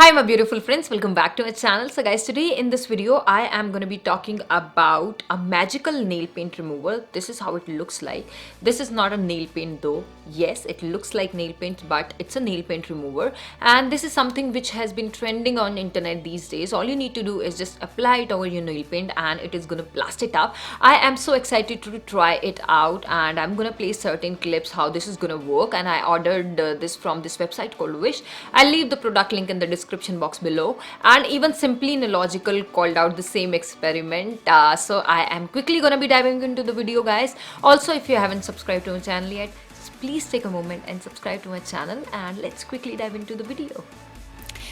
Hi my beautiful friends, welcome back to my channel. So guys, today in this video I am going to be talking about a magical nail paint remover. This is how it looks like. This is not a nail paint though. Yes, it looks like nail paint, but it's a nail paint remover, and this is something which has been trending on internet these days. All you need to do is just apply it over your nail paint and it is going to blast it up. I am so excited to try it out, and I'm going to play certain clips how this is going to work, and I ordered this from this website called Wish. I'll leave the product link in the description box below, and even Simply Nailogical called out the same experiment. So I am quickly gonna be diving into the video, guys. Also, if you haven't subscribed to my channel yet, please take a moment and subscribe to my channel, and let's quickly dive into the video.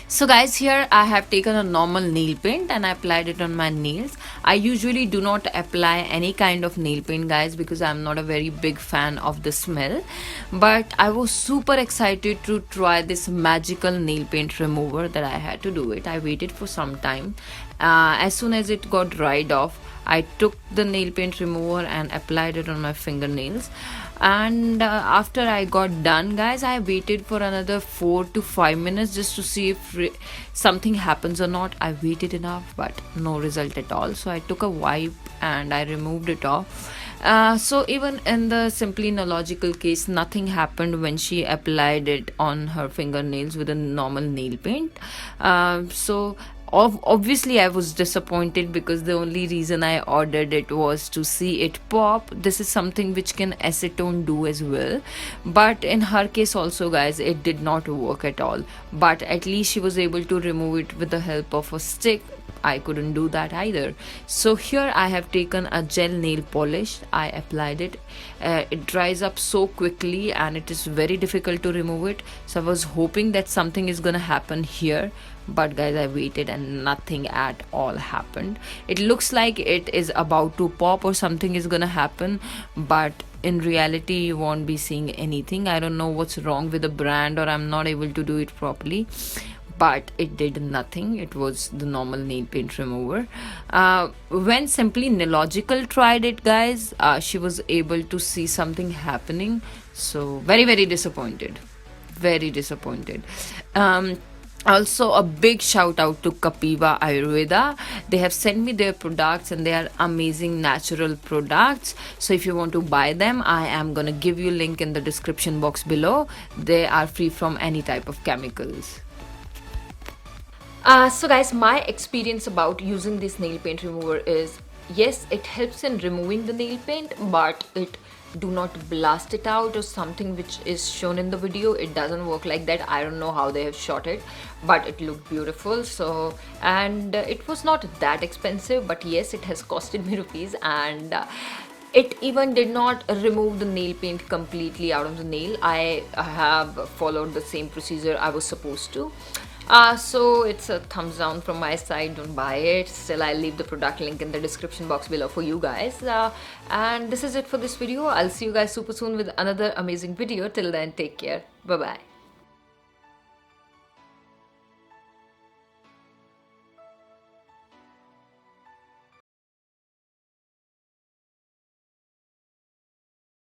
So guys, here I have taken a normal nail paint and I applied it on my nails. I usually do not apply any kind of nail paint, guys, because I'm not a very big fan of the smell. But I was super excited to try this magical nail paint remover that I had to do it. I waited for some time. As soon as it got dried off, I took the nail paint remover and applied it on my fingernails, and after I got done, guys, I waited for another 4 to 5 minutes just to see if something happens or not. I waited enough, but no result at all. So I took a wipe and I removed it off. So even in the Simply Nailogical case, nothing happened when she applied it on her fingernails with a normal nail paint. So obviously I was disappointed, because the only reason I ordered it was to see it pop. This is something which can acetone do as well, but in her case also, guys, it did not work at all. But at least she was able to remove it with the help of a stick. I couldn't do that either. So here I have taken a gel nail polish. I applied it. It dries up so quickly and it is very difficult to remove it. So I was hoping that something is gonna happen here, but guys, I waited and nothing at all happened. It looks like it is about to pop or something is gonna happen, but in reality you won't be seeing anything. I don't know what's wrong with the brand, or I'm not able to do it properly, but it did nothing. It was the normal nail paint remover. When Simply Nailogical tried it, guys, she was able to see something happening. So very disappointed, very disappointed. Also, a big shout out to YUCCKYY Ayurveda. They have sent me their products and they are amazing natural products. So if you want to buy them, I am gonna give you a link in the description box below. They are free from any type of chemicals. So guys, my experience about using this nail paint remover is, yes, it helps in removing the nail paint, but it do not blast it out or something which is shown in the video. It doesn't work like that. I don't know how they have shot it, but it looked beautiful. So, and it was not that expensive, but yes, it has costed me rupees, and it even did not remove the nail paint completely out of the nail. I have followed the same procedure I was supposed to. So it's a thumbs down from my side. Don't buy it. Still, I'll leave the product link in the description box below for you guys. And this is it for this video. I'll see you guys super soon with another amazing video. Till then, take care. Bye bye.